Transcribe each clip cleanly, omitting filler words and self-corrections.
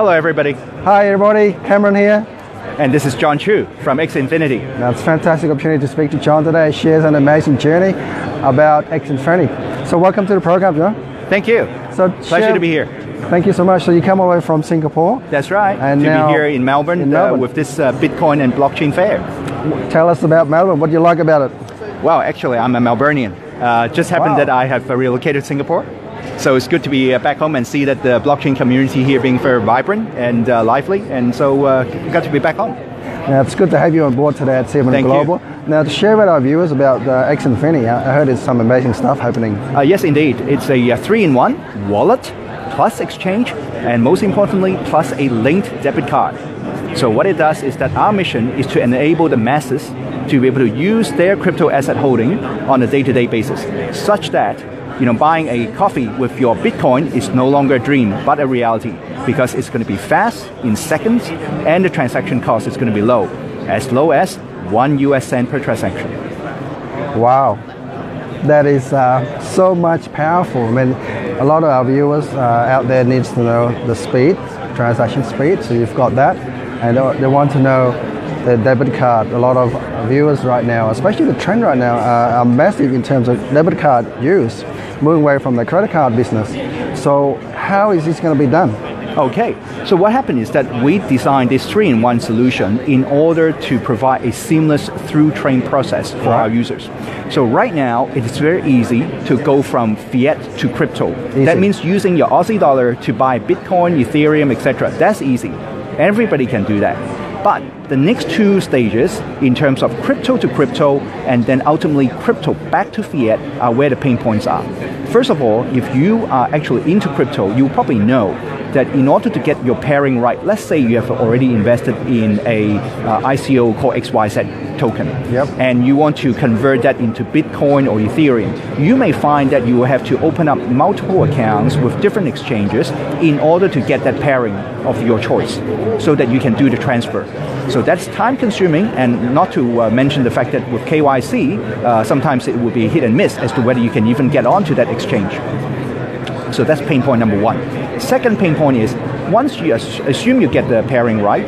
Hello everybody. Hi everybody, Cameron here. And this is John Chu from X Infinity. Now, it's a fantastic opportunity to speak to John today. He shares an amazing journey about X Infinity. So welcome to the program, John. Thank you. Pleasure to be here. Thank you so much. So you come all the way from Singapore. That's right. And to now be here in Melbourne, with this Bitcoin and blockchain fair. Tell us about Melbourne. What do you like about it? Well, actually, I'm a Melburnian. Just happened that I have relocated to Singapore. So it's good to be back home and see that the blockchain community here being very vibrant and lively. And so got to be back home. Now, it's good to have you on board today at CBN Global. Now, to share with our viewers about X Infinity, I heard there's some amazing stuff happening. Yes, indeed. It's a 3-in-1 wallet plus exchange, and most importantly, plus a linked debit card. So what it does is that our mission is to enable the masses to be able to use their crypto asset holding on a day-to-day basis, such that buying a coffee with your Bitcoin is no longer a dream, but a reality, because it's going to be fast in seconds, and the transaction cost is going to be low as 1 US cent per transaction. Wow, that is so much powerful. I mean, a lot of our viewers out there needs to know the speed, transaction speed. So you've got that, and they want to know the debit card. A lot of viewers right now, especially the trend right now, are massive in terms of debit card use, moving away from the credit card business. So how is this going to be done? Okay, so what happened is that we designed this 3-in-1 solution in order to provide a seamless through-train process for our users. So right now, it is very easy to go from fiat to crypto. Easy. That means using your Aussie dollar to buy Bitcoin, Ethereum, etc. That's easy. Everybody can do that. But the next 2 stages, in terms of crypto to crypto, and then ultimately crypto back to fiat, are where the pain points are. First of all, if you are actually into crypto, you probably know that in order to get your pairing right, let's say you have already invested in a ICO called XYZ token, and you want to convert that into Bitcoin or Ethereum, you may find that you will have to open up multiple accounts with different exchanges in order to get that pairing of your choice, so that you can do the transfer. So that's time consuming, and not to mention the fact that with KYC, sometimes it will be hit and miss as to whether you can even get onto that exchange. So that's pain point number 1. Second pain point is, once you assume you get the pairing right,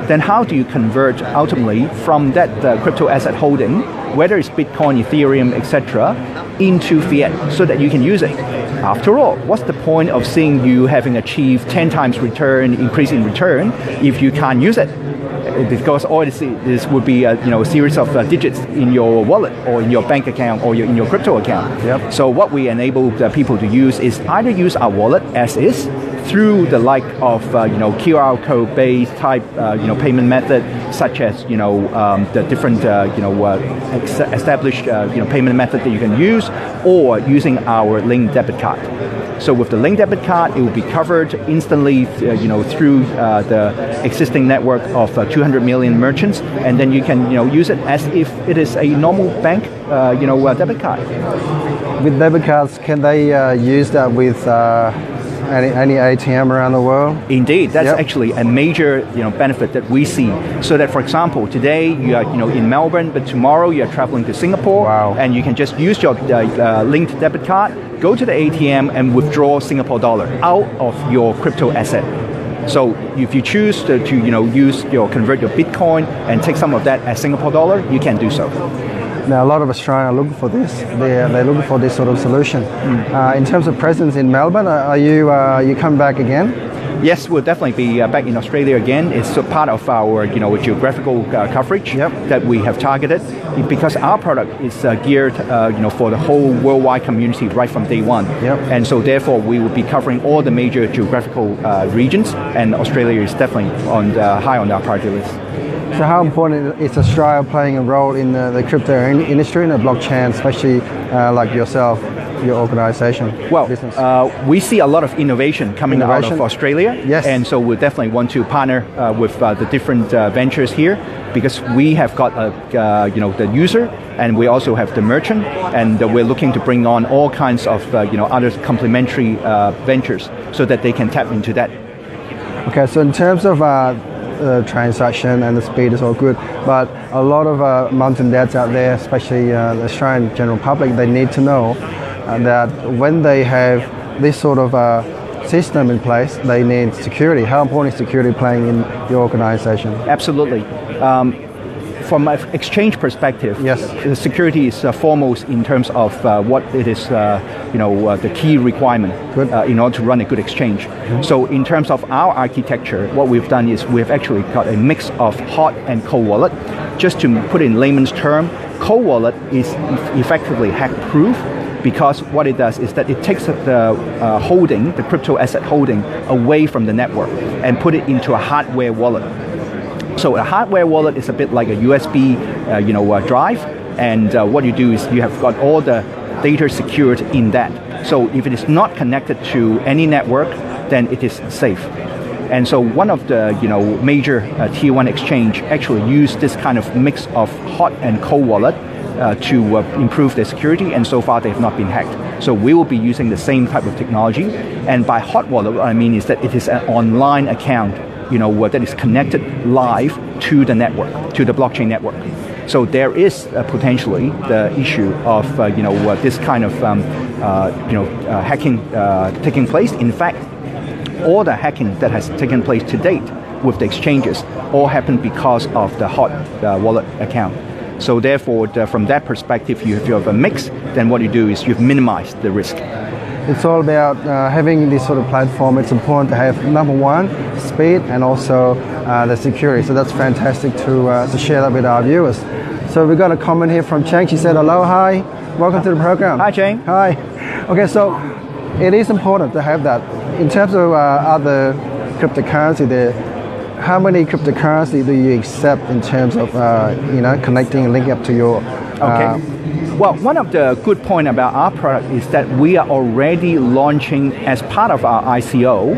then how do you convert ultimately from that crypto asset holding, whether it's Bitcoin, Ethereum, etc., into fiat so that you can use it? After all, what's the point of seeing you having achieved 10 times return, increase in return, if you can't use it? Because all this would be a series of digits in your wallet or in your bank account or in your crypto account. So what we enable people to use is either use our wallet as is, through the like of QR code based type payment method, such as the different established payment method that you can use, or using our linked debit card. So with the linked debit card, it will be covered instantly through the existing network of 200 million merchants, and then you can use it as if it is a normal bank debit card. With debit cards, can they use that with any ATM around the world? Indeed, that's actually a major benefit that we see. So that, for example, today you are in Melbourne, but tomorrow you are traveling to Singapore, and you can just use your linked debit card, go to the ATM and withdraw Singapore dollar out of your crypto asset. So if you choose to convert your Bitcoin and take some of that as Singapore dollar, you can do so. Now, a lot of Australians are looking for this. They're looking for this sort of solution. In terms of presence in Melbourne, are you coming back again? Yes, we'll definitely be back in Australia again. It's part of our geographical coverage that we have targeted, because our product is geared for the whole worldwide community right from day one. And so therefore we will be covering all the major geographical regions, and Australia is definitely high on our priority list. So how important is Australia playing a role in the crypto industry and the blockchain, especially like yourself, your organization? Well, we see a lot of innovation coming out of Australia, and so we definitely want to partner with the different ventures here, because we have got the user, and we also have the merchant, and we're looking to bring on all kinds of other complementary ventures so that they can tap into that. Okay, so in terms of transaction and the speed is all good, but a lot of mums and dads out there, especially the Australian general public, they need to know that when they have this sort of system in place, they need security. How important is security playing in your organization? Absolutely. From an exchange perspective, yes, the security is foremost in terms of what it is, the key requirement in order to run a good exchange. Mm-hmm. So in terms of our architecture, what we've done is we've actually got a mix of hot and cold wallet. Just to put it in layman's term, cold wallet is effectively hack-proof, because what it does is that it takes the crypto asset holding away from the network and put it into a hardware wallet. So a hardware wallet is a bit like a USB, drive, and what you do is you have got all the data secured in that. So if it is not connected to any network, then it is safe. And so one of the major tier 1 exchange actually use this kind of mix of hot and cold wallet to improve their security, and so far they have not been hacked. So we will be using the same type of technology. And by hot wallet, what I mean is that it is an online account that is connected live to the network, to the blockchain network. So there is potentially the issue of this kind of hacking taking place. In fact, all the hacking that has taken place to date with the exchanges all happened because of the hot wallet account. So therefore, from that perspective, if you have a mix, then what you do is you've minimized the risk. It's all about having this sort of platform. It's important to have, number one, speed, and also the security. So that's fantastic to share that with our viewers. So we've got a comment here from Chang. She said, hello, hi, welcome to the program. Hi, Chang. Hi. Okay, so it is important to have that. In terms of other cryptocurrency, how many cryptocurrency do you accept in terms of connecting and linking up to your Well, one of the good points about our product is that we are already launching as part of our ICO,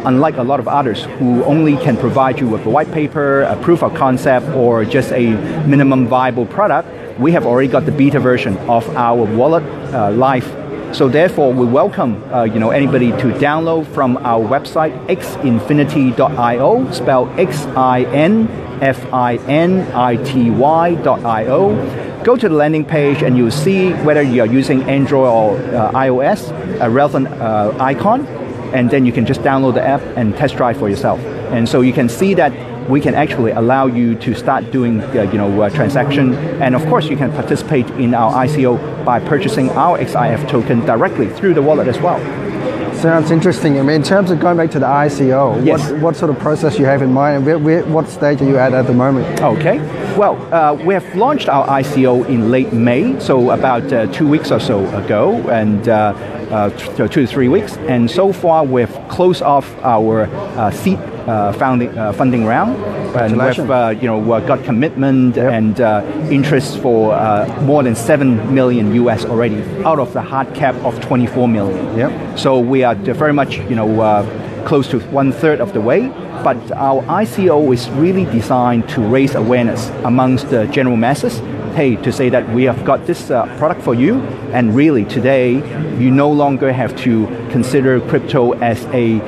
unlike a lot of others who only can provide you with a white paper, a proof of concept, or just a minimum viable product. We have already got the beta version of our wallet live. So therefore, we welcome anybody to download from our website, xinfinity.io, spelled xinfinity.io. Go to the landing page and you'll see whether you are using Android or iOS, a relevant icon, and then you can just download the app and test drive for yourself. And so you can see that we can actually allow you to start doing transaction, and of course you can participate in our ICO by purchasing our XIF token directly through the wallet as well. Sounds interesting. I mean, in terms of going back to the ICO, yes. what sort of process you have in mind, and what stage are you at the moment? Okay. Well, we have launched our ICO in late May, so about 2 weeks or so ago, and 2 to 3 weeks. And so far, we've closed off our seed funding round, and we've got commitment and interest for more than 7 million US already, out of the hard cap of 24 million. Yep. So we are very much close to 1/3 of the way. But our ICO is really designed to raise awareness amongst the general masses. Hey, to say that we have got this product for you, and really today you no longer have to consider crypto as an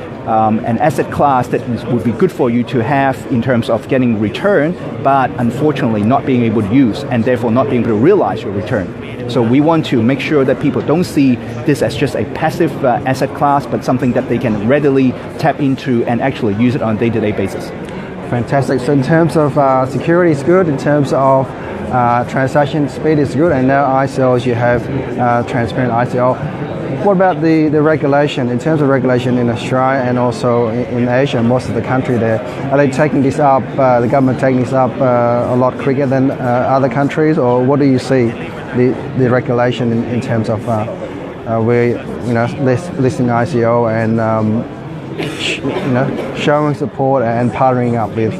asset class that would be good for you to have in terms of getting return, but unfortunately not being able to use, and therefore not being able to realize your return. So we want to make sure that people don't see this as just a passive asset class, but something that they can readily tap into and actually use it on a day-to-day basis. Fantastic. So in terms of security is good, in terms of transaction speed is good, and now ICOs you have transparent ICO. What about the regulation? In terms of regulation in Australia and also in Asia, most of the country there, are they taking this up, the government taking this up a lot quicker than other countries, or what do you see the regulation in terms of listing ICO and showing support and partnering up with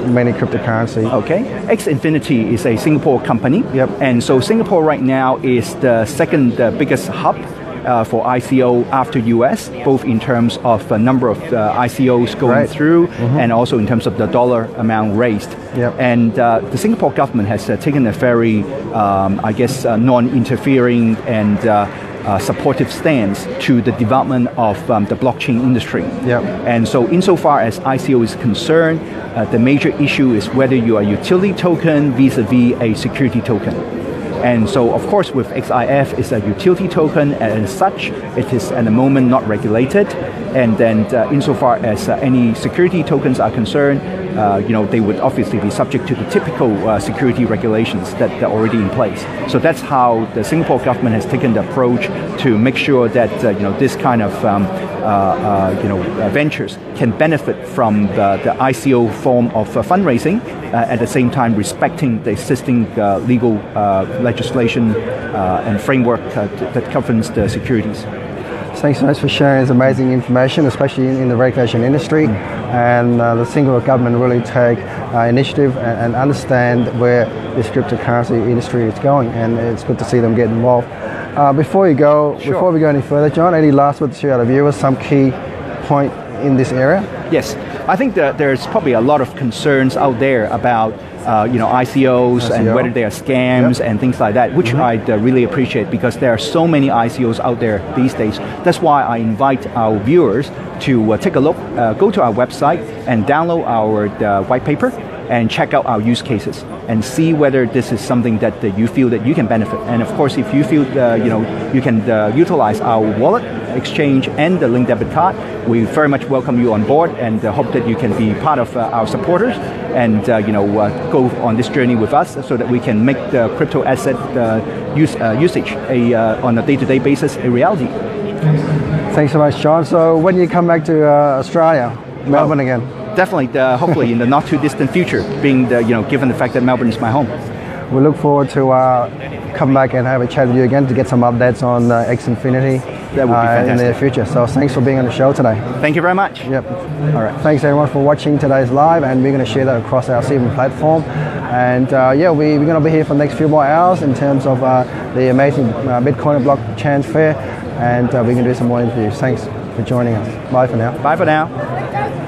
many cryptocurrency? Okay, Xinfinity is a Singapore company. Yep. And so Singapore right now is the second biggest hub for ICO after US, both in terms of the number of ICOs going through, and also in terms of the dollar amount raised. Yep. And the Singapore government has taken a very, non-interfering and supportive stance to the development of the blockchain industry. Yep. And so insofar as ICO is concerned, the major issue is whether you are a utility token vis-a-vis a security token. And so, of course, with XIF, it's a utility token, and as such, it is at the moment not regulated. And then, insofar as any security tokens are concerned, they would obviously be subject to the typical security regulations that are already in place. So that's how the Singapore government has taken the approach to make sure that this kind of ventures can benefit from the ICO form of fundraising, at the same time respecting the existing legal legislation and framework that governs the securities. Thanks so much for sharing this amazing information, especially in the regulation industry. And the Singapore government really take initiative and understand where this cryptocurrency industry is going, and it's good to see them get involved. Before we go any further, John, any last words to share with our viewers, some key point in this area? Yes, I think that there's probably a lot of concerns out there about ICOs and whether they are scams and things like that, which I'd really appreciate, because there are so many ICOs out there these days. That's why I invite our viewers to take a look, go to our website and download our white paper and check out our use cases and see whether this is something that you feel that you can benefit. And of course, if you feel you can utilize our wallet, exchange, and the link debit card, we very much welcome you on board, and hope that you can be part of our supporters and go on this journey with us, so that we can make the crypto asset usage on a day-to-day basis a reality. Thanks so much, John. So when you come back to Australia, Melbourne again? Definitely, hopefully in the not too distant future, being given the fact that Melbourne is my home. We look forward to come back and have a chat with you again to get some updates on X Infinity that would be fantastic. in the future. So thanks for being on the show today. Thank you very much. Yep. All right. Thanks everyone for watching today's live, and we're going to share that across our CBN platform. And we're going to be here for the next few more hours in terms of the amazing Bitcoin and Blockchain fair, and we're going to do some more interviews. Thanks for joining us. Bye for now. Bye for now.